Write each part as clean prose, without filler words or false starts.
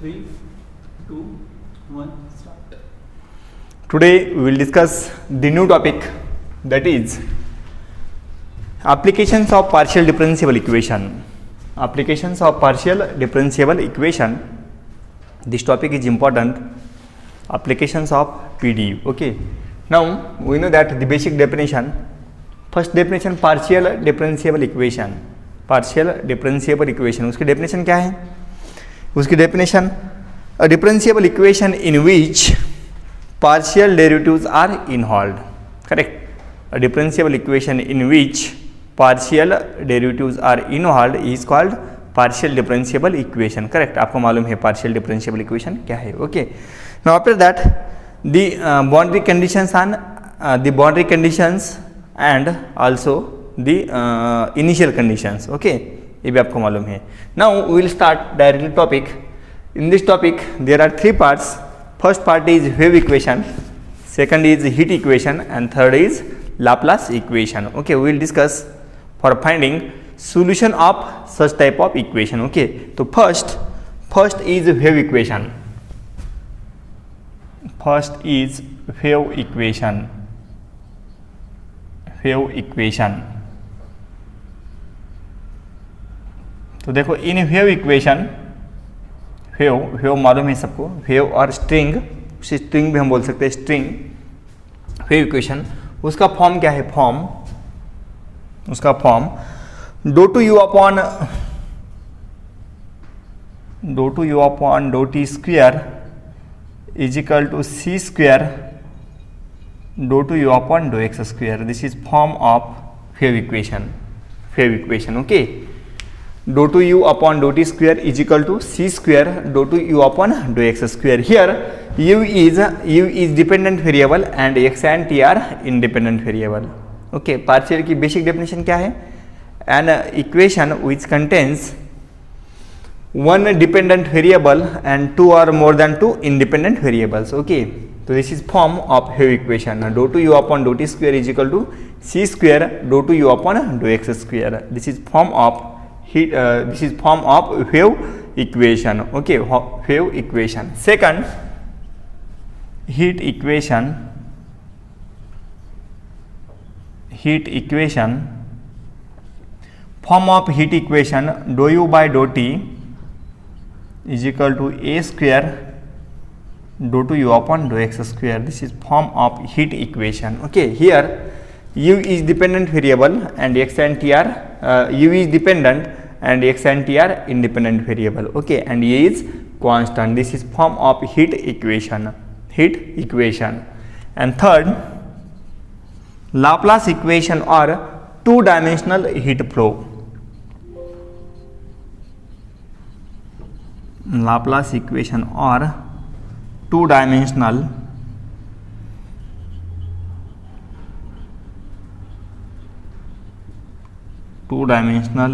3, 2, 1, start. Today we will discuss the new topic, that is applications of partial differentiable equation. Applications of partial differentiable equation. This topic is important. Applications of PDE. Okay. Now we know that the basic definition. First definition, partial differentiable equation. Partial differentiable equation. उसकी definition क्या है? उसकी definition, a differentiable equation in which partial derivatives are involved. Correct. A differentiable equation in which partial derivatives are involved is called partial differentiable equation. Correct. आपको मालूम है partial differentiable equation क्या है. Okay. Now after that, the boundary conditions and also the initial conditions. Okay. ये भी आपको मालूम है. Now we will start directly topic. In this topic there are three parts. First part is wave equation, second is heat equation, and third is Laplace equation. Okay, we will discuss for finding solution of such type of equation. Okay, so first is wave equation. First is wave equation. Wave equation. तो देखो in wave equation, wave मालूम है सबको, wave और string, उसी string भी हम बोल सकते हैं स्ट्रिंग. वेव इक्वेशन उसका फॉर्म क्या है? उसका form dou two u upon dough t square is equal to c square dou two u upon dou x square. This is form of wave equation. Okay. dou to u upon dou t square is equal to c square dou to u upon dou x square. Here u is dependent variable and x and t are independent variable. Okay, partial की basic definition क्या है? An equation which contains one dependent variable and two or more than two independent variables. Okay, so this is form of wave equation. Dou to u upon dou t square is equal to c square dou to u upon dou x square. This is form of this is form of wave equation. Okay, wave equation. Second, heat equation. Form of heat equation, dou u by dou t is equal to a square dou to u upon dou x square. This is form of heat equation. Okay, here u is dependent variable and x and t are u is dependent and x and t are independent variable. Okay, and a is constant. This is form of heat equation. And third, Laplace equation or two-dimensional heat flow. Laplace equation or two-dimensional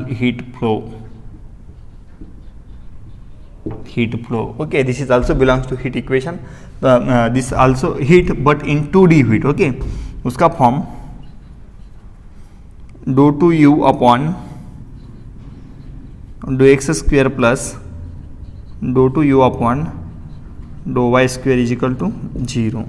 heat flow. Okay, this is also belongs to heat equation. This also heat but in 2D heat. Okay, उसका form dou to u upon dou x square plus dou to u upon dou y square is equal to 0.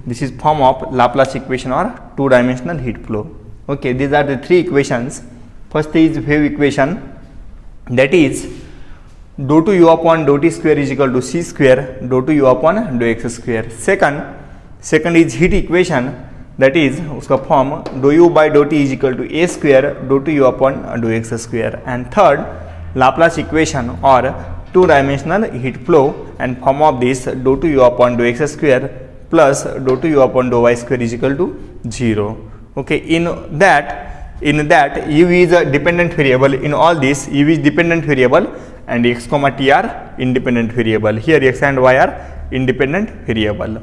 This is form of Laplace equation or two-dimensional heat flow. Okay, these are the three equations. First is wave equation, that is dou to u upon dou t square is equal to c square dou to u upon dou x square. Second is heat equation, that is उसका form dou u by dou t is equal to a square dou to u upon dou x square. And third, Laplace equation or two-dimensional heat flow, and form of this dou to u upon dou x square plus dou to u upon dou y square is equal to 0. Okay, in that u is a dependent variable. In all this, u is dependent variable and x comma t are independent variable. Here x and y are independent variable.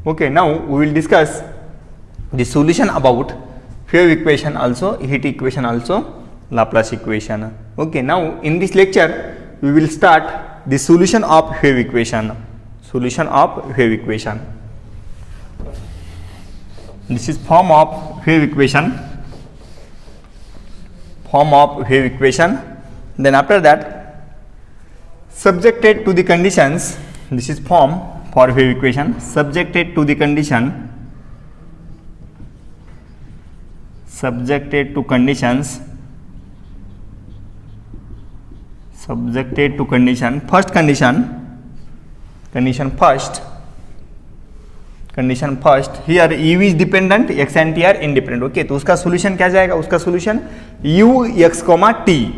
Okay, now we will discuss the solution about wave equation also, heat equation also, Laplace equation. Okay, now in this lecture we will start the solution of wave equation. This is form of wave equation. Then after that, subjected to the conditions, this is form for wave equation, subjected to the condition, subjected to conditions, subjected to condition, first condition, condition first, condition first, here u is dependent, x and t are independent. Okay तो उसका solution क्या जाएगा, उसका solution u x t,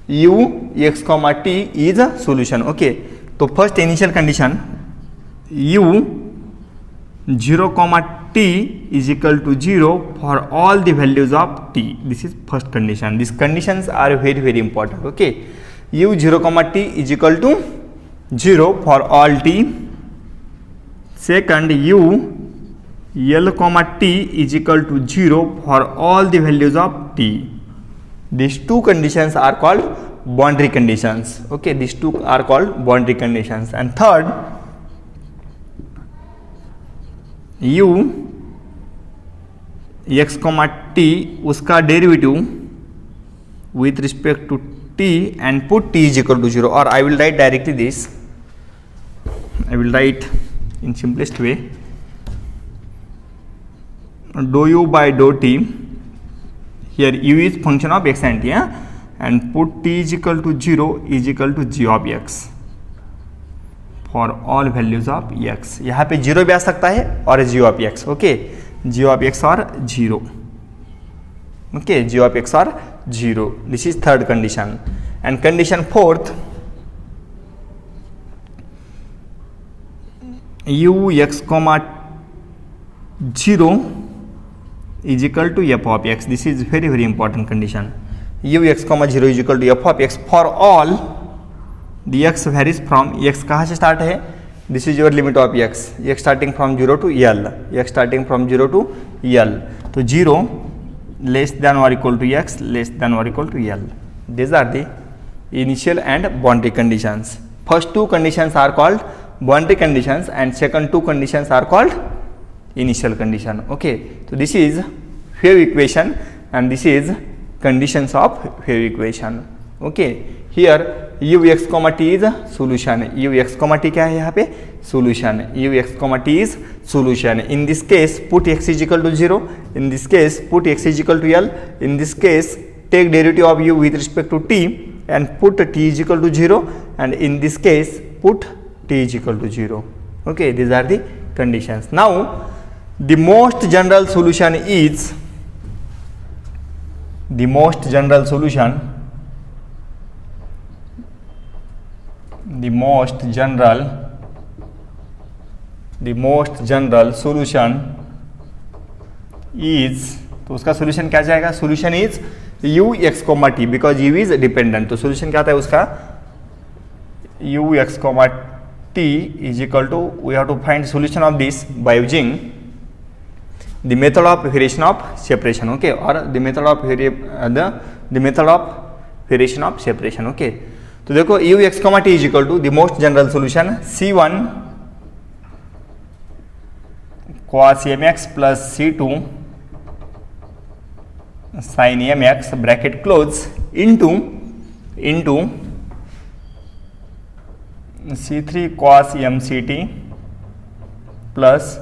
u x t is a solution. Okay तो first initial condition u 0 t is equal to 0 for all the values of t. This is first condition. These conditions are very very important. Okay, u 0 t is equal to 0 for all t. Second, u l t is equal to 0 for all the values of t. These two conditions are called boundary conditions. Okay, these two are called boundary conditions. And third, u x t उसका derivative with respect to t and put t is equal to 0, or I will write directly this. I will write in simplest way, dou u by dou t, here u is function of x and t, and put t is equal to 0 is equal to g of x for all values of x. यहाँ पे 0 भी आ सकता है और g of x. Okay g of x और 0. Okay g of x और 0. This is third condition. And condition fourth, u x 0 is equal to f of x. This is very very important condition. u x 0 is equal to f of x for all the x varies from, x कहाँ से start है, this is your limit of x, x starting from 0 to l, x starting from 0 to l. तो 0 less than or equal to x, less than or equal to l. These are the initial and boundary conditions. First two conditions are called boundary conditions and second two conditions are called initial condition. Okay, so this is wave equation and this is conditions of wave equation. Okay, here u x t is solution. u x t क्या है यहाँ पे, solution. u x t is solution. In this case put x is equal to 0, in this case put x is equal to l, in this case take derivative of u with respect to t and put t is equal to 0, and in this case put t is equal to 0. Okay, these are the conditions. Now the most general solution is, the most general solution, the most general solution is, तो उसका solution क्या जाएगा, solution is u x t, because u is dependent. तो solution क्या आता है उसका, u x t is equal to, we have to find solution of this by using the method of variation of separation. Okay, or the method of the method of variation of separation. Okay, तो देखो u x t is equal to the most general solution c1 cos mx plus c2 sin mx bracket close into c3 cos mct plus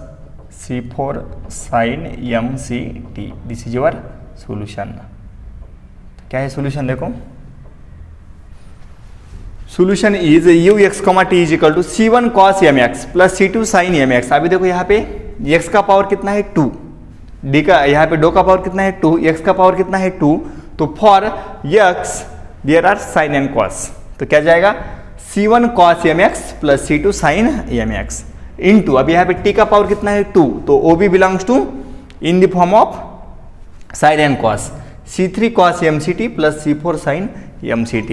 c4 sin mct. This is your solution. क्या है solution, देखो solution is u x t is equal to c1 cos mx plus c2 sin mx. अभी देखो यहाँ पे x का power कितना है 2, d का यहाँ पे डो का पावर कितना है 2, x का पावर कितना है 2. तो for x there are sin and cos, तो क्या जाएगा c1 cos mx plus c2 sin mx into, अब यहाँ पे t का पावर कितना है 2, तो o b belongs to in the form of sin and cos, c3 cos mct plus c4 sin mct.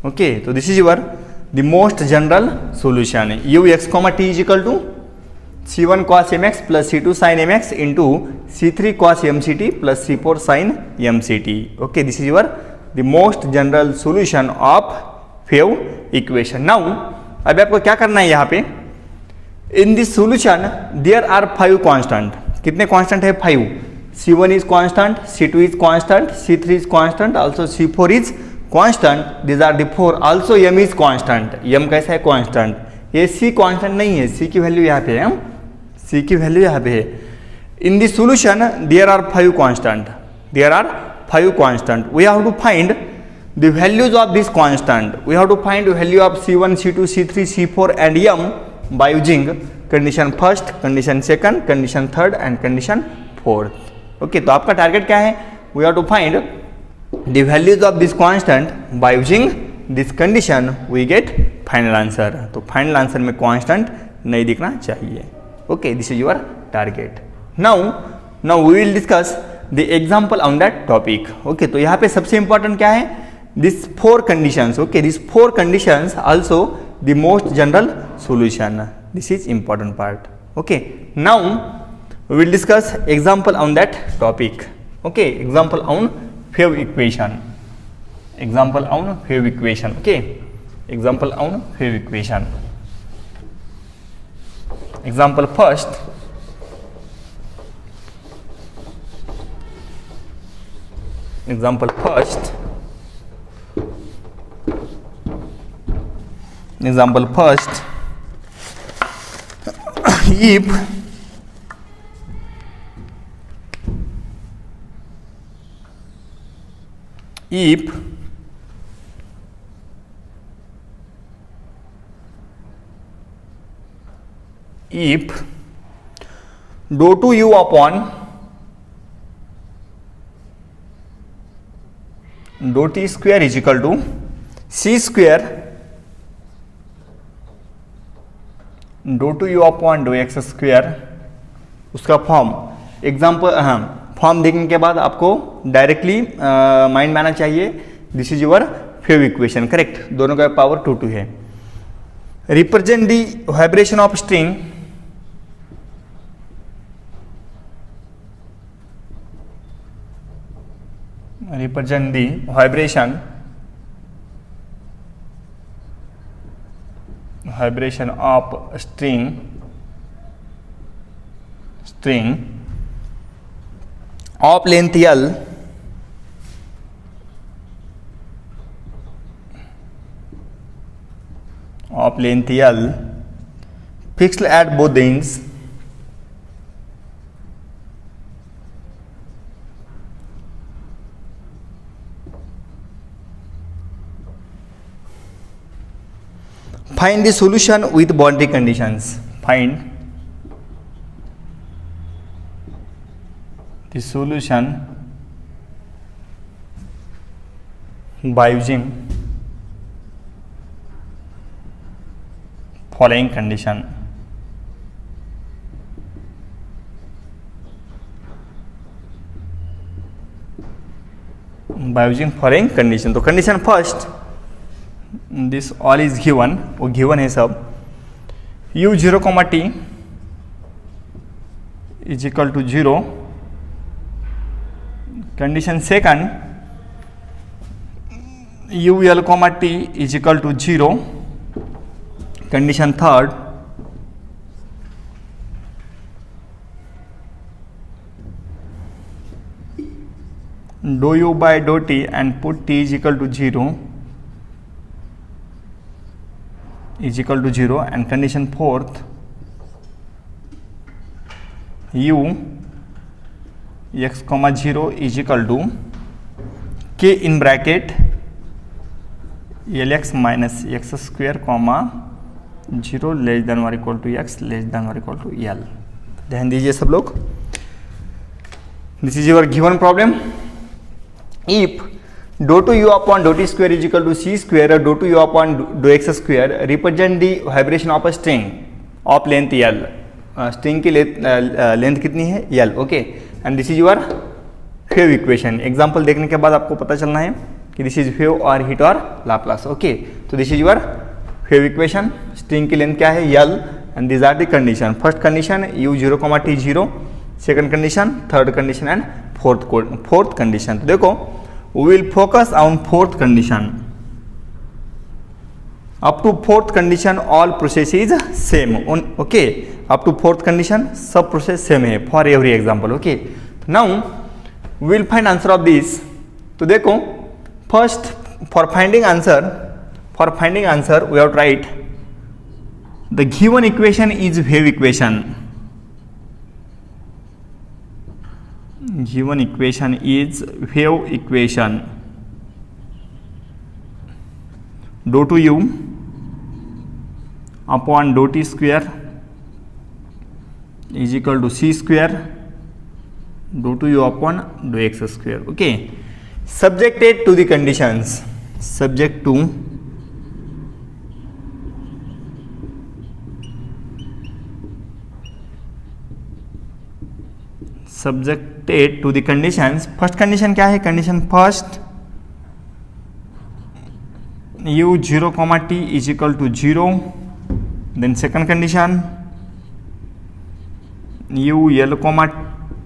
Okay, तो this is your the most general solution. u x t is equal to c1 cos mx plus c2 sin mx into c3 cos mct plus c4 sin mct. Okay, this is your the most general solution of wave equation. Now अभी आपको क्या करना है, यहाँ पे in this solution there are 5 constant. कितने constant है 5, C1 is constant, C2 is constant, C3 is constant, also C4 is constant, this are the 4, also M is constant, M कैसा है कांस्टेंट, ये C कांस्टेंट नहीं है, C की value यहाँ पे है, C की वैल्यू यहाँ पे है। In the solution there are 5 constant, there are 5 constant, we have to find the values of this constant, we have to find value of C1, C2, C3, C4 and M by using condition first, condition second, condition third and condition fourth. Okay, तो आपका target क्या है, we have to find the values of this constant by using this condition, we get final answer. तो final answer में constant नहीं दिखना चाहिए. Okay, this is your target. Now we will discuss the example on that topic. Okay, तो यहाँ पे सबसे important क्या है, this 4 conditions. Okay, these 4 conditions also the most general solution. This is important part. Okay, now we will discuss example on that topic. Okay, example on wave equation. Example on wave equation. Okay, example on wave equation. Example first. Example first. Example first. If dou to u upon dou t square is equal to c square dou to u upon dou x square, उसका form example, हाँ form देखने के बाद आपको directly mind में आना चाहिए, this is your wave equation, correct, दोनों का पावर 2 है। Represent the vibration of string, represent the vibration of string of length L fixed at both ends find the solution with boundary conditions. Find the solution by using following condition. By using following condition. तो condition first, this all is given, वो given है सब, u 0, t is equal to 0. Condition second, u l, t is equal to 0. Condition third, dou u by dou t and put t is equal to 0 is equal to 0, and condition fourth, u x, 0 is equal to k in bracket lx minus x square, 0 less than or equal to x less than or equal to l. ध्यान दीजिए सब लोग, this is your given problem. If dou to u upon dou t square is equal to c square or dou to u upon dou x square represent the vibration of a string of length L. String की length कितनी है L. Okay, and this is your wave equation. Example देखने के बाद आपको पता चलना है कि दिस इज वेव और हीट और लाप्लास. ओके, तो this is your wave equation. String की लेंथ क्या है L, and this are the condition. First condition u 0, t 0, second condition, third condition and fourth condition. तो देखो, we will focus on fourth condition. Up to fourth condition all process is same. Okay, up to fourth condition सब process same है for every example. Okay, now will find answer of this. तो देखो, first for finding answer we have to write the given equation is wave equation. Given equation is wave equation. Dou to u upon dou t square is equal to c square dou to u upon dou x square. Okay, subjected to the conditions, subject to subjected to the conditions. First condition क्या है? Condition first u 0 t is equal to 0. Then second condition u l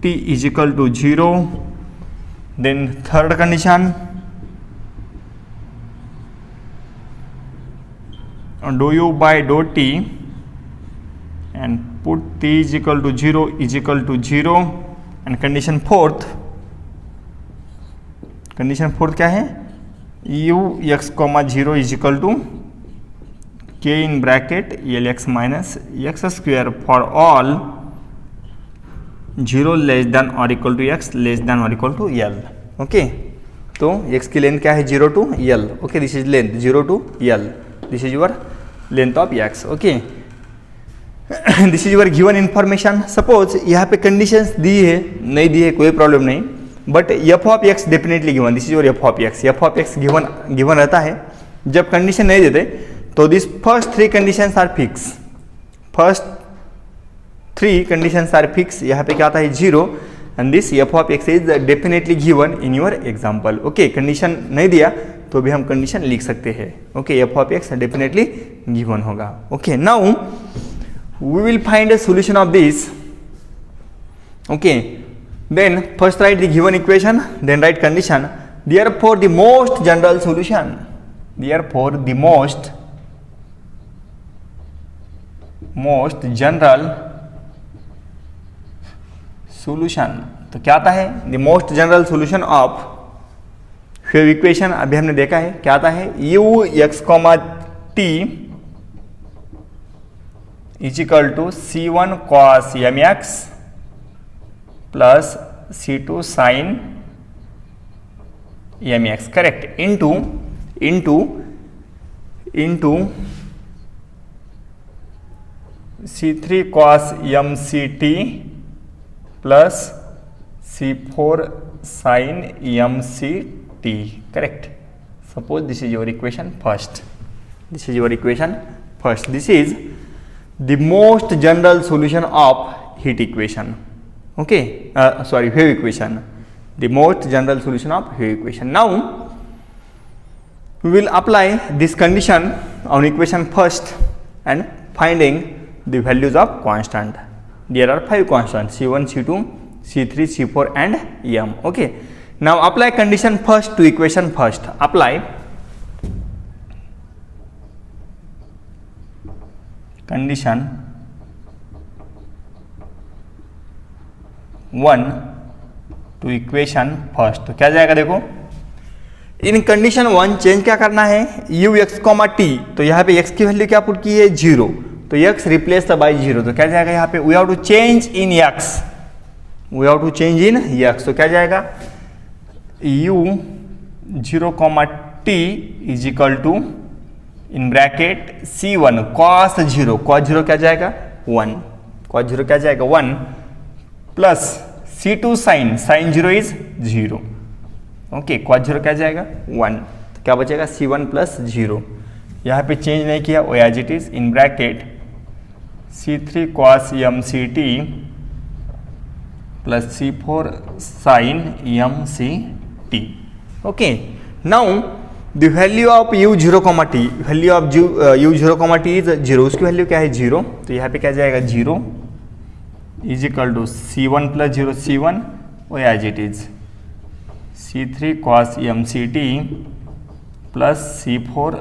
t is equal to 0. Then third condition dou u by dou t and put t is equal to 0. And condition fourth क्या है? u x 0 is equal to k in bracket L X minus X square for all 0 less than और equal to x less than और equal to l. Okay, तो x की length क्या है? 0 to l. Okay, this is length 0 to l. This is your length of x. Okay, this is your given information. Suppose यहाँ पे conditions दी है, नहीं दी है, कोई प्रॉब्लम नहीं, but F of X definitely given. This is your F of X given रहता है. जब कंडीशन नहीं देते तो this first three conditions are fix. यहाँ पे क्या आता है? 0. And this F of X is definitely given in your example. Okay, condition नहीं दिया तो भी हम कंडीशन लिख सकते हैं. Okay, F of X definitely given होगा. Okay, now we will find a solution of this. Okay, then first write the given equation, then write condition. Therefore the most general solution, most general solution. तो क्या आता है? the most general solution of wave equation. अभी हमने देखा है क्या आता है? u x t is equal to c1 cos mx plus c2 sin mx, correct, into c3 cos mct plus c4 sin mct, correct. Suppose this is your equation first. This is the most general solution of heat equation. Okay, wave equation. The most general solution of wave equation. Now we will apply this condition on equation first and finding the values of constant. There are 5 constants: c1, c2, c3, c4 and m. Okay, now apply condition first to equation first. Apply condition 1 to equation first. तो क्या जाएगा? देखो, इन condition 1 change क्या करना है? u x t. तो यहाँ पे x की वैल्यू क्या पुट की है? 0. तो x रिप्लेस बाय 0. तो क्या जाएगा यहाँ पे? We have to change in x. तो क्या जाएगा? u 0 t is equal to in bracket c1 cos 0 क्या जाएगा? 1. cos 0 क्या जाएगा? 1 plus c2 sin 0 is 0. Okay, cos 0 क्या जाएगा? 1. तो क्या बचेगा? c1 plus 0. यहाँ पे चेंज नहीं किया, वो as it is in bracket c3 cos mct plus c4 sin mct. Okay, now the value of u 0 t, value of u 0 t is 0. उसकी वैल्यू क्या है? 0. तो यहाँ पे क्या जाएगा? 0 is equal to c1 plus 0 c1 और as it is c3 cos mct plus c4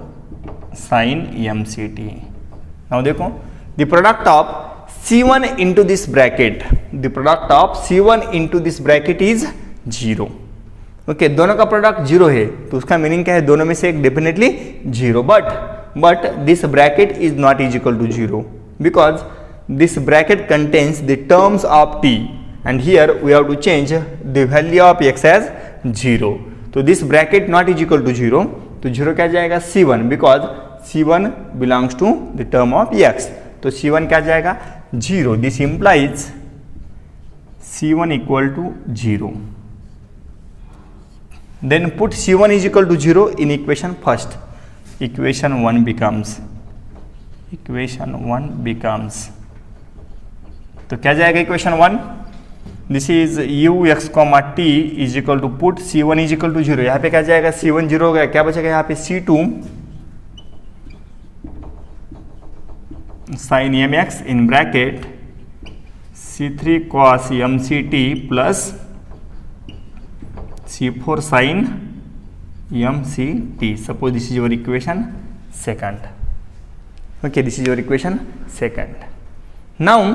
sine M C T. Now देखो the product of C1 into this bracket, the product of C1 into this bracket is 0. Okay, दोनों का product 0 है तो उसका meaning क्या है, दोनों में से एक definitely 0, but this bracket is not is equal to 0 because this bracket contains the terms of t and here we have to change the value of x as 0. तो this bracket not is equal to 0, तो 0 क्या जाएगा C1 because C1 belongs to the term of x, तो C1 क्या जाएगा 0. This implies C1 equal to 0. Then put C1 is equal to 0 in equation first. Equation 1 becomes तो क्या जाएगा equation 1? This is u x comma t is equal to put C1 is equal to 0. यहाँ पे क्या जाएगा C1 0 हो गया, क्या बचेगा यहाँ पे C2 sine m x in bracket C3 cos m C t plus C4 sine M C t. Suppose this is your equation second. Okay, this is your equation second. Now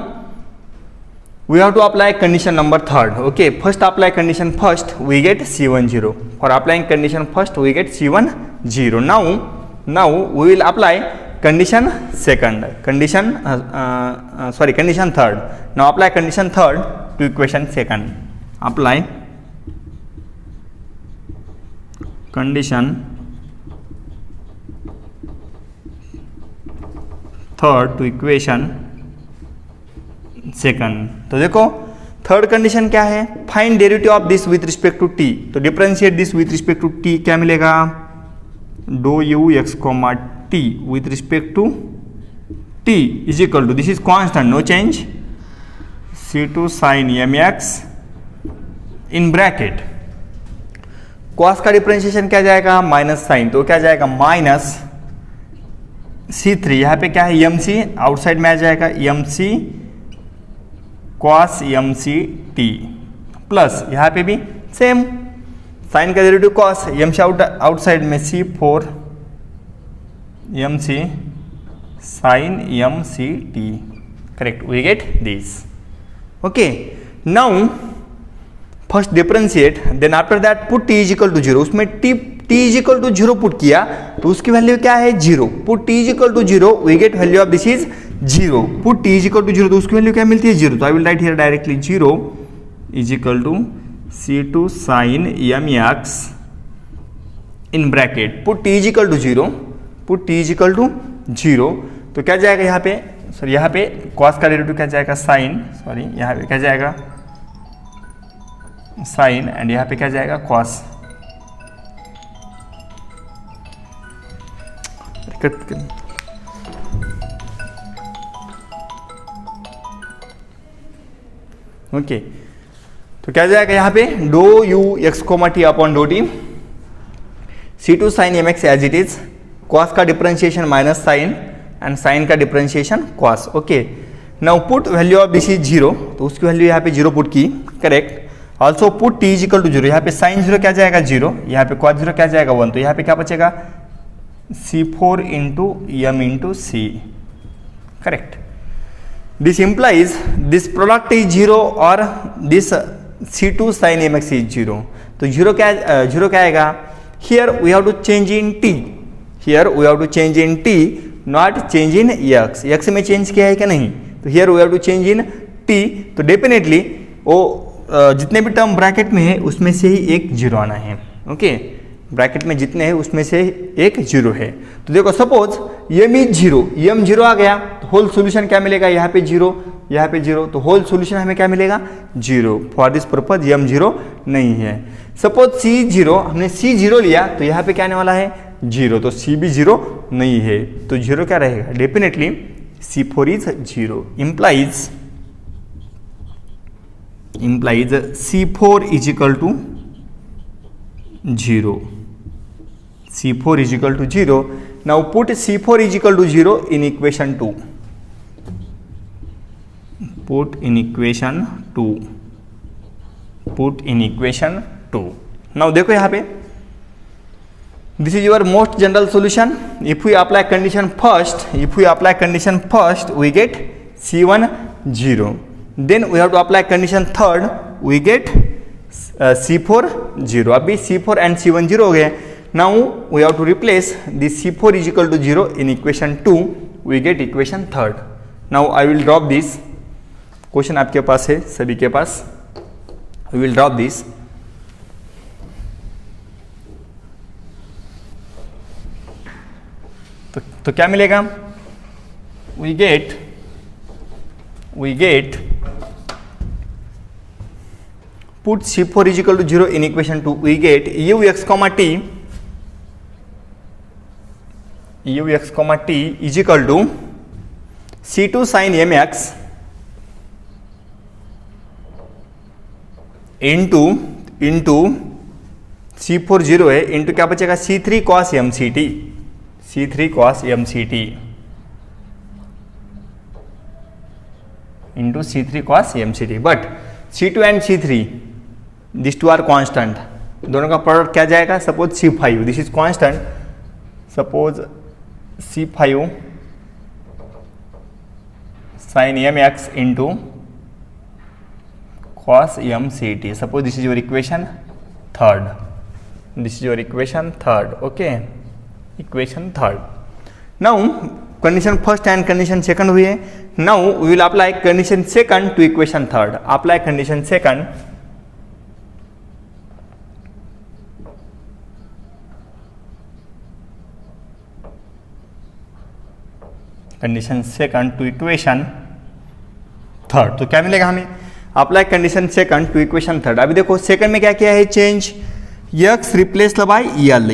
we have to apply condition number third. Okay, first apply condition first, we get C1 0. For applying condition first, we get C1 0. Now we will apply condition second. Condition third. Now apply condition third to equation second. Apply condition third to equation second. तो देखो third condition क्या है, find derivative of this with respect to t. तो differentiate this with respect to t, क्या मिलेगा do u x comma t with respect to t is equal to, this is constant no change, C2 sine m x in bracket cos का differentiation क्या जाएगा minus sign, तो क्या जाएगा minus C3. यहाँ पे क्या है एम सी, आउटसाइड में आ जाएगा एम सी कॉस एम सी टी प्लस यहाँ पे भी सेम साइन का derivative cos m c outside में C4 m c sine M C t. Correct, we get this. Okay, now first differentiate, then after that put t is equal to 0. उसमें t is equal to 0 put किया तो उसकी value क्या है 0. Put t is equal to 0, we get value of this is 0. Put t is equal to 0 तो उसकी value क्या मिलती है 0. तो I will write here directly 0 is equal to C2 sine m x in bracket put t is equal to 0. Put t is equal to 0 तो क्या जाएगा यहाँ पे, सॉरी यहाँ पे कॉस का डेरिवेटिव क्या जाएगा साइन, सॉरी यहाँ पे क्या जाएगा साइन एंड यहाँ पे क्या जाएगा कॉस. ओके, तो क्या जाएगा यहाँ पे do u x comma t upon dough t C2 sine m x as it is, cos का differentiation minus sine and sine का differentiation cos. Okay, now put value of this is 0, तो उसकी value यहाँ पे 0 put की. Correct. Also put t is equal to 0, यहाँ पे sign 0 क्या जाएगा 0, यहाँ पे कॉस 0 क्या जाएगा 1, तो यहाँ पे क्या बचेगा C4 into m into c. Correct. This implies this product is 0 और this C2 sine m x is 0. तो 0 क्या आएगा, here we have to change in t, here we have to change in t, not change in x. x में change किया है क्या नहीं, तो here we have to change in t. तो डेफिनेटली वो जितने भी टर्म ब्रैकेट में है उसमें से ही एक 0 आना है. ओके, ब्रैकेट में जितने हैं उसमें से एक 0 है. तो देखो सपोज m इज 0, m 0 आ गया तो होल सोल्यूशन क्या मिलेगा, यहाँ पे 0, यहाँ पे 0, तो होल सोल्यूशन हमें क्या मिलेगा 0. फॉर दिस पर्पज m 0 नहीं है. सपोज c 0, हमने c 0 लिया तो यहाँ पे क्या आने वाला है 0, तो c भी 0 नहीं है, तो 0 क्या रहेगा definitely C4 is 0. implies C4 is equal to 0. C4 is equal to 0. Now put C4 is equal to 0 in equation 2. Put in equation 2. Put in equation 2. Now देखो यहाँ पे This is your most general solution. If we apply condition first, we get C1 0. Then we have to apply condition third, we get C4 0. अभी C4 and C1 0 हो गए. Now we have to replace this C4 is equal to 0 in equation 2. We get equation third. Now I will drop this. Question आपके पास है, सभी के पास. We will drop this. तो क्या मिलेगा? We get put C4 is equal to 0 in equation 2. We get ux comma t is equal to C2 sin mx into C4 0 है, into क्या बचेगा? C3 cos mct into C3 cos mct. But C2 and C3, these two are constant. दोनों का product क्या जाएगा? Suppose C5, this is constant. Suppose C5 sin mx into cos mct. Suppose this is your equation third. Okay, equation third. Now condition first and condition second हुई है. Now we will apply condition second to equation third. Apply condition second. Condition second to equation third. तो क्या मिलेगा हमें? Apply condition second to equation third. अभी देखो second में क्या किया है? Change x replace by l.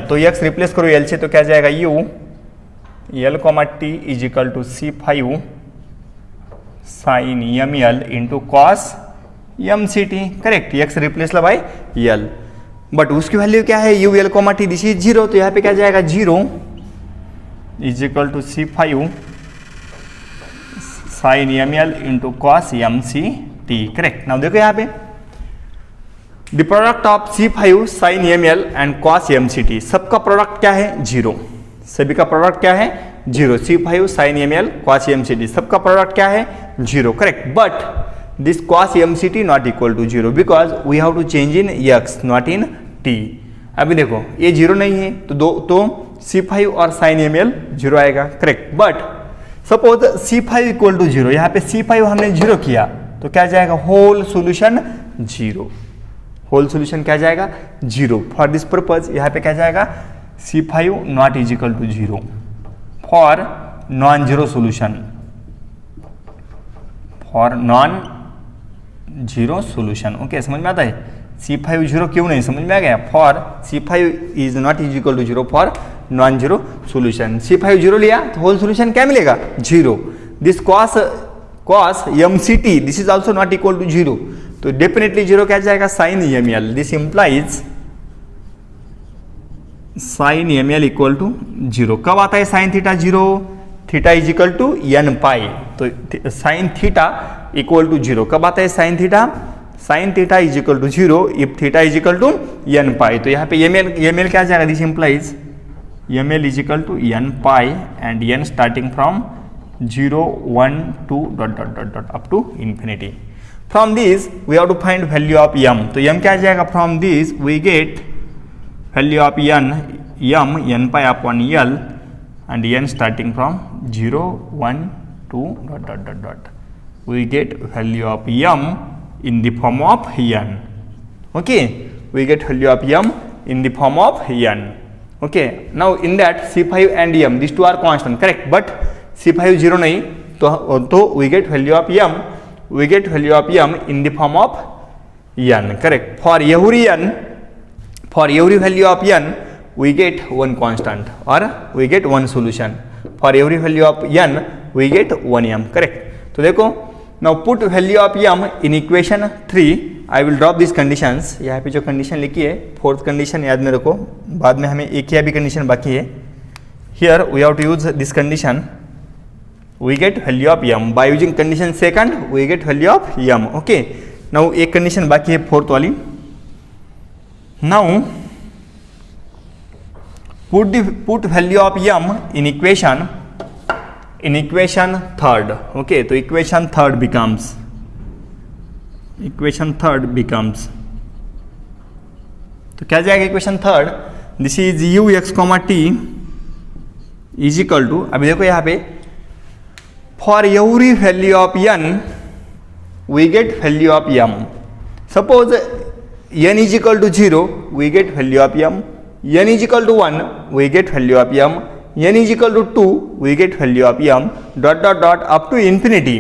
तो x रिप्लेस करो l से, तो क्या जाएगा? u l comma t is equal to C5 sine ml into cos mct. Correct. x replace by l. But उसकी वैल्यू क्या है? u l comma t, this is 0. तो यहाँ पे क्या जाएगा? 0 is equal to C5 sine ml into cos mct. Correct. Now देखो यहाँ पे the product of C5 sine ml and cos mct, सबका प्रोडक्ट क्या है? 0. सभी का प्रोडक्ट क्या है? 0. C5 sine ml cos mct, सबका प्रोडक्ट क्या है? 0. Correct. But this cos mct not equal to 0 because we have to change in x not in t. अभी देखो ये 0 नहीं है, तो C5 और साइन ml 0 आएगा. Correct. But suppose C5 equal to 0, यहाँ पे C5 हमने 0 किया, तो क्या जाएगा? Whole solution 0. होल सॉल्यूशन क्या जाएगा? 0. फॉर दिस पर्पज यहाँ पे क्या जाएगा? C5 not is equal to 0 for non zero solution. Okay, समझ में आता है? C5 0 क्यों नहीं? समझ में आ गया? For C5 is not is equal to 0 for non zero solution. C5 0 लिया तो होल सॉल्यूशन क्या मिलेगा? 0. This cos mct, this is also not equal to 0. तो डेफिनेटली 0 क्या जाएगा? Sine ml. This implies sine ml equal to 0. कब आता है sine theta 0? Theta is equal to n pi. तो साइन थीटा इक्वल टू 0 कब आता है? Sine theta is equal to 0 if theta is equal to n pi. तो यहाँ पे ml क्या जाएगा? This implies ml is equal to n pi and n starting from 0, 1, 2 dot up to infinity. From this we have to find value of m. तो m क्या जाएगा? From this we get value of n pi upon l and n starting from 0, 1, 2 dot. We get value of m in the form of n. Okay, we get value of m in the form of n. Okay, now in that C5 and m, these two are constant, correct? But C5 0 नहीं, तो we get value of m. We get value of m in the form of n, correct? For every value of n, we get one constant or we get one solution. For every value of n, we get 1 m, correct? तो देखो, now put value of m in equation 3. I will drop these conditions. यहाँ पे जो condition लिखी है, fourth condition याद में रखो, बाद में हमें एक या भी कंडीशन बाकी है. Here we have to use this condition. We get value of m by using condition second. We get value of m. Okay. Now एक कंडीशन बाकी है फोर्थ वाली. Now put value of m in equation third. Okay, तो equation third becomes तो क्या जाएगा equation third, this is u x comma t is equal to, अभी देखो यहाँ पे for every value of n we get value of m. Suppose n is equal to 0, we get value of m. n is equal to 1, we get value of m. n is equal to 2, we get value of m. Dot dot dot up to infinity.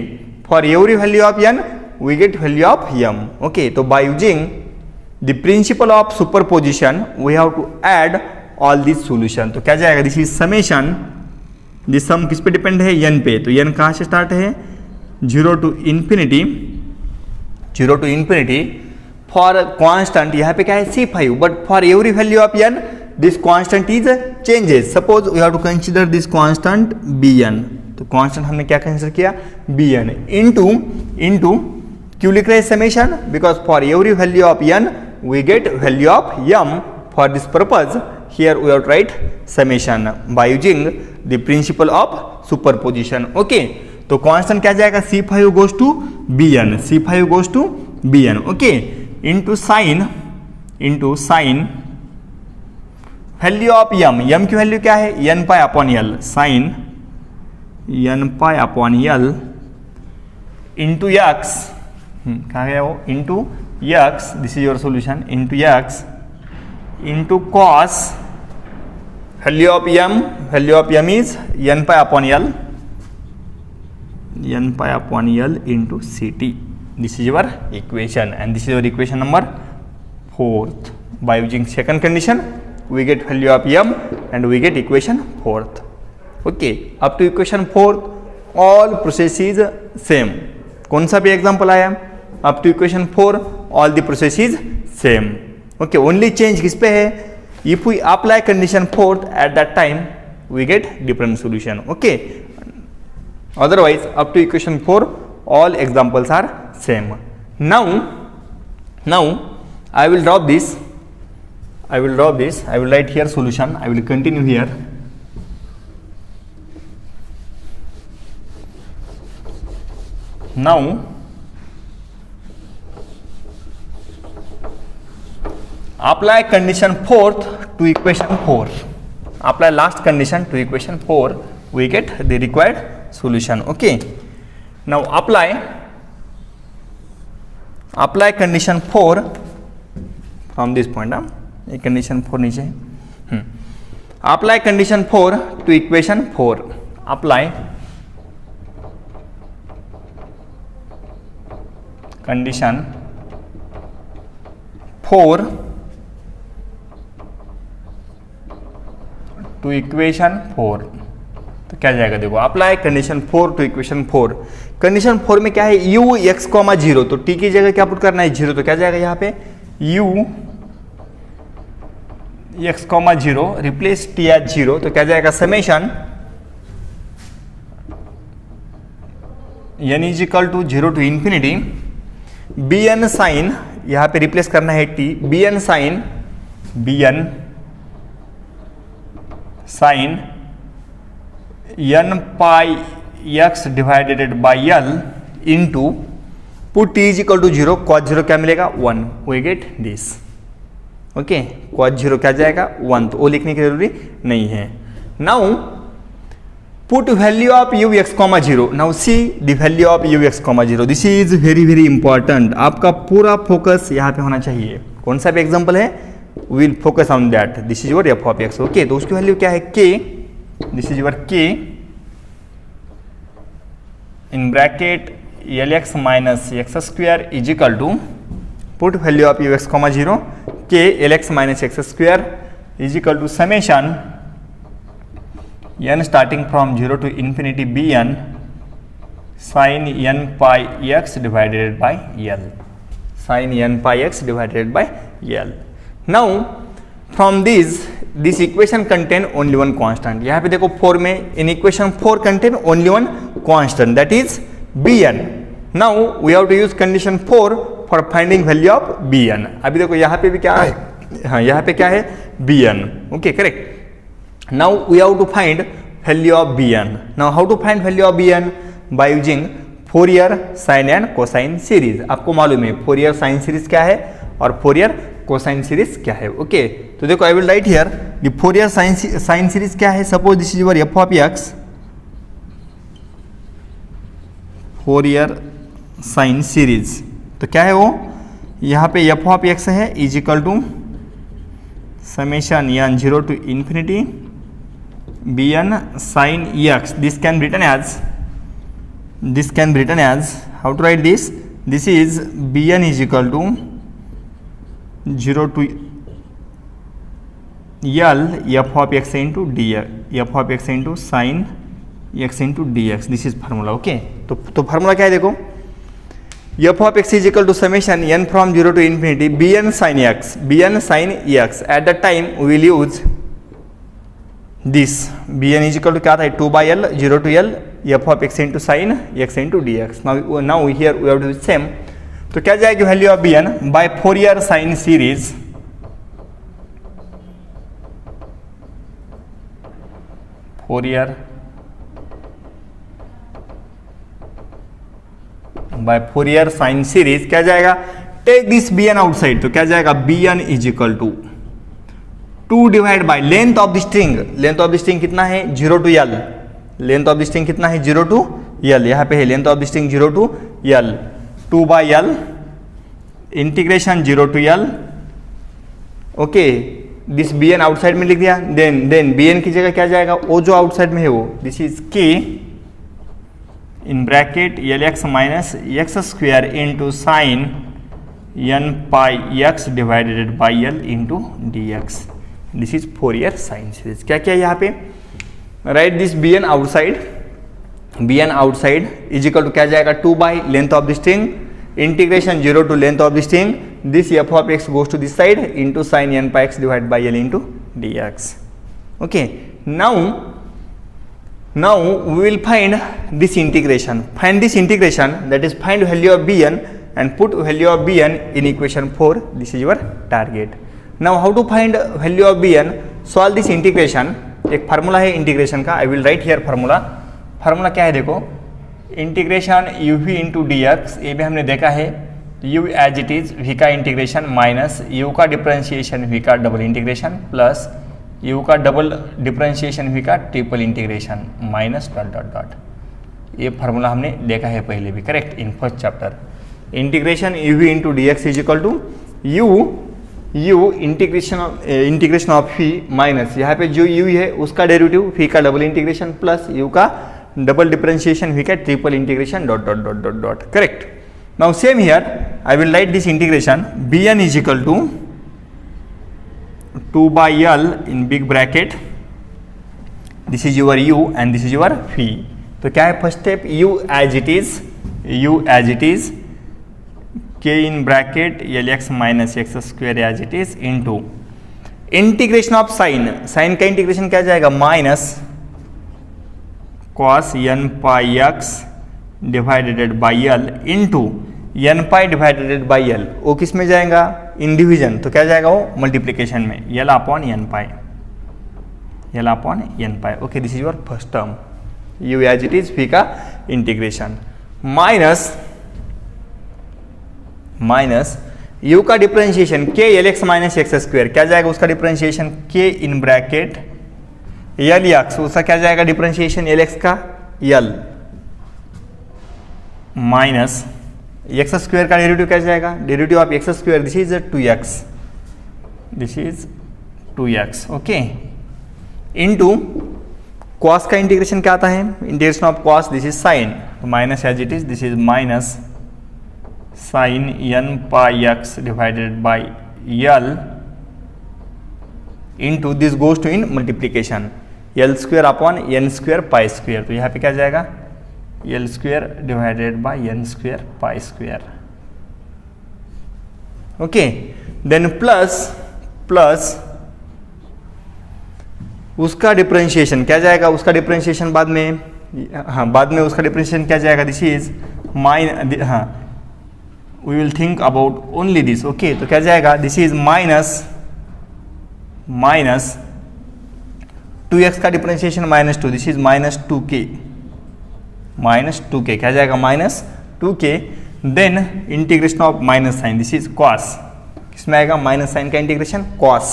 For every value of n, we get value of m. Okay, so by using the principle of superposition, we have to add all these solution. तो क्या जाएगा, this is summation, this सम किस पे depend है, n पे. तो n कहाँ से स्टार्ट है, 0 to infinity फॉर कांस्टेंट, यहाँ पे क्या है C5, but for every value of n this constant is changes. Suppose we have to consider this constant bn. तो कांस्टेंट हमने क्या कंसीडर किया, bn इनटू क्यों लिख रहे हैं summation, because for every value of n we get value of m. For this purpose here we have to write summation by using the principle of superposition. Okay, तो constant क्या जाएगा, C5 goes to bn. Okay, into sine value of m की value क्या है, n pi upon l, sine n pi upon l into x, कहाँ गया वो, into x, this is your solution, into x into cos value of m is n pi upon l into ct. This is your equation and this is your equation number 4th. By using second condition, we get value of m and we get equation 4th. Okay, up to equation 4th, all process is same. कौन सा भी example आया, up to equation 4, all the process is same. Okay, only change किस पे है, if we apply condition 4th at that time, we get different solution. Okay, otherwise up to equation 4, all examples are same. Now I will drop this, I will write here solution, I will continue here. Now apply condition 4th to equation 4, apply last condition to equation 4, we get the required solution. Okay, now apply condition 4 from this point. ये condition 4 नीचे है. Apply condition 4 to equation 4. Apply condition 4 to equation 4. तो क्या जाएगा, देखो apply condition 4 to equation 4. Condition 4 में क्या है, u x कॉमा 0, तो t की जगह क्या पुट करना है, 0. तो क्या जाएगा यहाँ पे, u x comma 0 replace t as 0. तो क्या जाएगा, summation n is equal to 0 to infinity bn sine, यहाँ पे रिप्लेस करना है t, bn sine n pi x divided by l into put t is equal to 0, cos 0 क्या मिलेगा, 1. We get this. Okay, cos 0 क्या जाएगा, 1. तो वो लिखने की जरूरी नहीं है. Now put value of u x comma 0. Now see the value of u x comma 0. This is very important. आपका पूरा फोकस यहाँ पे होना चाहिए. कौन सा भी एग्जाम्पल है, will focus on that. This is your f of x. Okay, तो उसकी वैल्यू क्या है, k. This is your k in bracket lx minus x square is equal to, put value of ux comma 0, k lx minus x square is equal to summation n starting from 0 to infinity bn sin n pi x divided by l, sin n pi x divided by l. Now from this equation contain only one constant. यहाँ पे देखो 4 में in equation 4 contain only one constant, that is bn. Now we have to use condition 4 for finding value of bn. अभी देखो यहाँ पे भी क्या है, हाँ यहाँ पे क्या है bn. Okay, correct. Now we have to find value of Bn. Now how to find value of Bn? By using Fourier sine and cosine series. आपको मालूम है फोरियर साइन सीरीज क्या है और फोरियर कोसाइन सीरीज क्या है. Okay तो देखो I will write here the Fourier sine series क्या है. Suppose this is your F of x, Fourier sine series. तो क्या है वो, यहाँ पे एफ ऑफ एक्स है is equal to summation n 0 to infinity bn sin ex. This can be written as how to write this. This is bn is equal to 0 to l f of x into dx, f of x into sin x into dx. This is formula. Okay तो formula क्या है देखो, f of x is equal to summation n from 0 to infinity bn sin x, bn sin ex. At that time we will use this bn is equal to क्या था 2 by l 0 to l f of x into sin x into dx. Now here we have to do same. तो क्या जाएगी value of bn by Fourier sine series, Fourier by Fourier sine series क्या जाएगा, take this bn outside. तो क्या जाएगा bn is equal to 2 divide by length of the string. Length of the string कितना है 0 to l. Length of the string कितना है 0 to l. यहाँ पे है length of the string 0 to l, 2 by l integration 0 to l. Okay दिस bn outside में लिख दिया. देन bn की जगह क्या जाएगा, वो जो आउटसाइड में है वो this is k in bracket lx minus x square into sin n pi x divided by l into dx. This is Fourier sine series. क्या क्या है यहाँ पे, write this bn outside, bn outside is equal to क्या जाएगा 2 by length of the string integration 0 to length of the string दिस f of x goes to this side into sin n pi x divided by l into dx. Okay now we will find this integration. Find this integration, that is find value of bn and put value of bn in equation 4. This is your target. Now how to find value of bn? Solve this integration. एक formula है integration का, I will write here formula. Formula क्या है देखो, integration u v into d x. ये भी हमने देखा है u as it is v का इंटीग्रेशन माइनस u का डिफरेंशिएशन v का डबल इंटीग्रेशन प्लस u का डबल डिफरेंशिएशन v का triple integration minus dot dot dot. ये फार्मूला हमने देखा है पहले भी, correct, in first chapter. Integration u v into d x is equal to u integration of v minus यहाँ पे जो u है उसका डेरिवेटिव v का डबल इंटीग्रेशन प्लस u का डबल डिफरेंशिएशन v का triple integration dot dot dot dot dot. Correct. Now same here I will write this integration bn is equal to 2 by l in big bracket, this is your u and this is your v. तो क्या है first step, u as it is k in bracket lx minus x square as it is into integration of sine. Sine का integration क्या जाएगा minus cos n pi x divided by l into n pi divided by l. वो किस में जाएगा, in division. तो क्या जाएगा वो मल्टीप्लीकेशन में l upon n pi. Okay this is your first term u as it is v का इंटीग्रेशन माइनस u का differentiation k lx minus x square. क्या जाएगा उसका डिफरेंशिएशन k इन ब्रैकेट l x, उसका क्या जाएगा डिफरेंशिएशन lx का l minus x square का डेरिवेटिव क्या जाएगा, derivative of x square this is 2x. Okay into cos का इंटीग्रेशन क्या आता है, integration of cos this is sine minus as it is this is minus sine n pi x divided by l into this goes to in multiplication l square upon n square pi square. तो यहाँ पे क्या जाएगा l square divided by n square pi square. Okay then plus उसका differentiation क्या जाएगा, उसका differentiation बाद में, हाँ बाद में उसका डिफरेंशिएशन क्या जाएगा, दिस इज माइन, हाँ we will think about only this. Okay तो क्या जाएगा, दिस इज माइनस 2x का differentiation -2, this is -2k, -2k क्या जाएगा -2k, then integration of minus sine, this is cos, किसमें आएगा माइनस साइन का integration cos,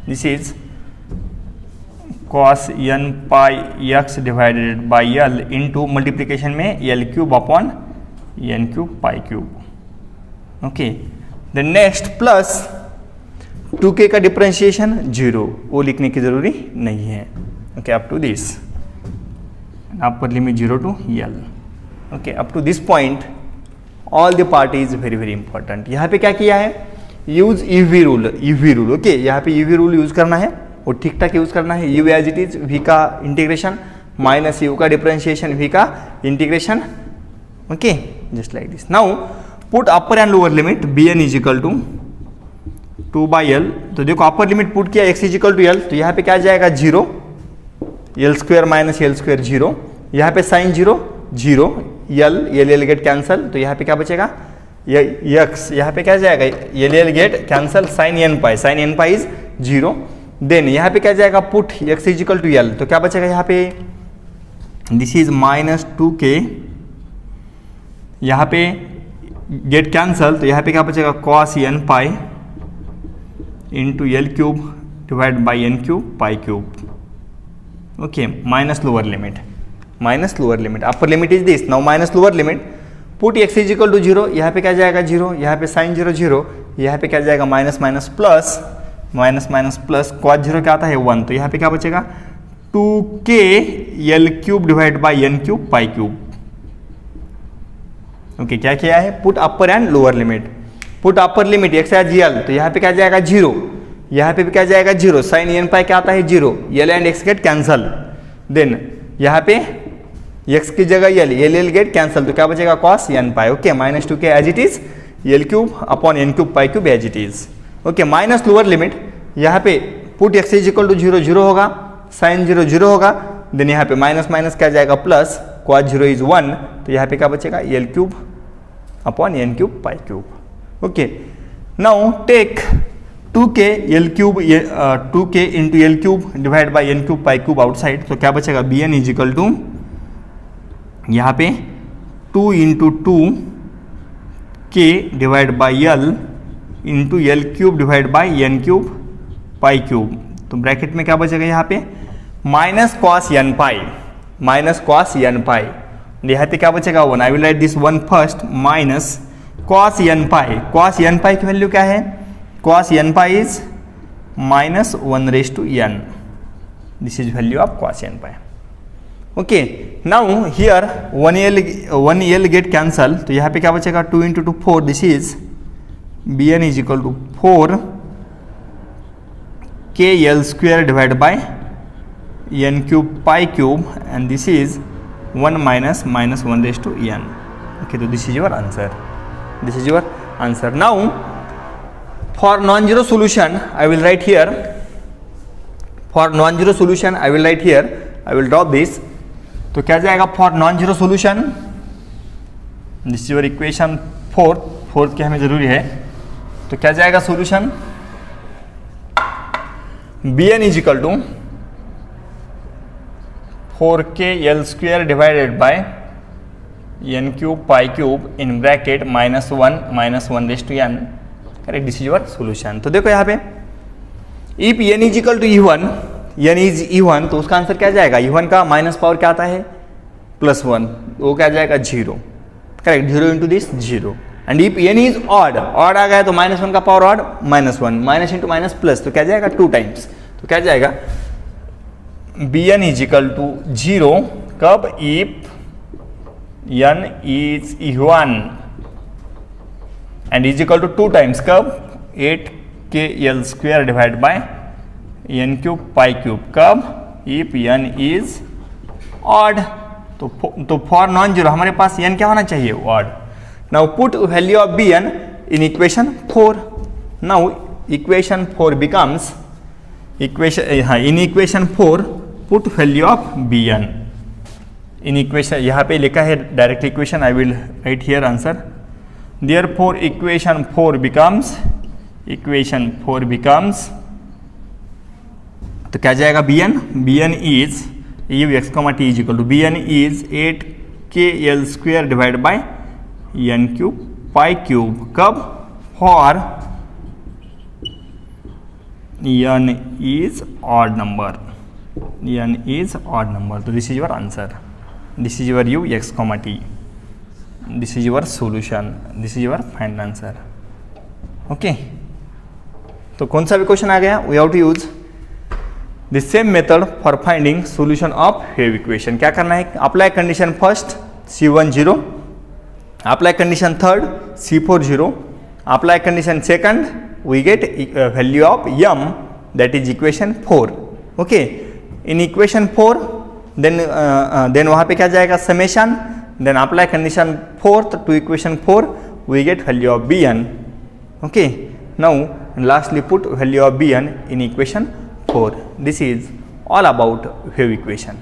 this is cos n pi x divided by l into multiplication में l cube upon n cube pi cube, okay. Then next plus 2k का differentiation 0, वो लिखने की जरूरी नहीं है, okay, up to this upper limit 0 to l, okay, up to this point all the part is very very important. यहाँ पे क्या किया है, यूज ईवी रूल, ओके, यहाँ पे ईवी रूल यूज करना है और ठीक ठाक यूज करना है। u as it is, v का इंटीग्रेशन माइनस u का डिफरेंशिएशन, v का integration, okay, just like this. Now put upper and lower limit bn is equal to 2/l, तो देखो अपर लिमिट पुट किया x is equal to l, तो यहाँ पे क्या जाएगा 0, l square minus l square 0, यहाँ पे साइन 0 0, l गेट कैंसल, तो यहाँ पे क्या बचेगा x, यहाँ पे क्या जाएगा l get cancel, sine n pi is 0, देन यहाँ पे क्या जाएगा put x is equal to l, तो क्या बचेगा यहाँ पे, दिस इज -2k, यहाँ पे गेट कैंसल, तो यहाँ पे क्या बचेगा cos n pi into l cube divide by n cube pi cube, okay, minus lower limit, upper limit is this, now minus lower limit, put x is equal to 0, यहाँ पे क्या जाएगा 0, यहाँ पे साइन 0 0, यहाँ पे क्या जाएगा माइनस प्लस, cos 0 क्या आता है 1, तो यहाँ पे क्या बचेगा 2k l cube divide by n cube pi cube, okay, क्या किया है put upper and lower limit, put upper limit x as l, तो यहाँ पे क्या जाएगा 0, यहाँ पे भी क्या जाएगा 0, साइन n पाई क्या आता है 0, l and x get cancel, then यहाँ पे x की जगह l गेट कैंसल, तो क्या बचेगा cos n pi, okay, -2k as it is, l cube upon n cube pi cube as it is, okay, minus lower limit, यहाँ पे put x is equal to 0 0 होगा, sign 0 0 होगा, then यहाँ पे minus क्या जाएगा प्लस, cos 0 इज 1, तो यहाँ पे क्या बचेगा l cube upon n cube pi cube, okay. Now take 2k l cube 2k into l cube divide by n cube pi cube outside, तो क्या बचेगा bn इज इक्वल टू यहाँ पे 2 into 2k divide by l into l cube divide by n cube pi cube, तो bracket में क्या बचेगा यहाँ पे माइनस cos n पाई, यहाँ पे क्या बचेगा 1, I will write this 1 first, minus cos n pi की वैल्यू क्या है, cos n pi is -1/n, this is value of cos n pi, okay. Now here 1l get cancel, तो यहाँ पे क्या बचेगा 2 into 2 4, this is bn is equal to 4 k l square divide by n cube pi cube, and this is 1 minus -1/n, okay, so this is your answer, now for non-zero solution I will write here, I will drop this, तो क्या जाएगा for non-zero solution, this is your equation 4th की हमें जरूरी है, तो क्या जाएगा solution, bn is equal to 4k l square divided by n cube pi cube in bracket -1/n, correct, this is your solution. तो देखो यहाँ पे if n is equal to E1, तो उसका आंसर क्या जाएगा, E1 का माइनस पावर क्या आता है +1, वो क्या जाएगा 0, correct, 0 into this 0, and if n is odd आ गया तो -1 का power odd -1, minus into minus plus, तो क्या जाएगा 2 टाइम्स, तो क्या जाएगा bn इज इक्वल टू 0 कब, if n is E1 and is equal to 2 times कब, 8k l square divide by n cube pi cube कब, इफ n इज ऑड, तो फॉर नॉन जीरो हमारे पास n क्या होना चाहिए, odd. Now put value of bn in equation 4, now equation 4 becomes in equation 4 put value of bn in equation, यहाँ पे लिखा है direct equation, I will write here answer, therefore equation 4 becomes तो क्या जाएगा b n is u x comma t is equal to b n is 8kl² divide by n cube pi cube कब for n is odd number. n is odd number. So this is your answer. This is your u x comma t. This is your solution. This is your final answer. Okay. तो कौन सा भी question आ गया? We have to use the same method for finding solution of wave equation. क्या करना है? Apply condition first C10. Apply condition third C40. Apply condition second. We get value of m, that is equation 4. Okay, in equation 4 then वहाँ पे क्या जाएगा summation, then apply condition 4th to equation 4 we get value of bn. Okay, now lastly put value of bn in equation 4. This is all about wave equation.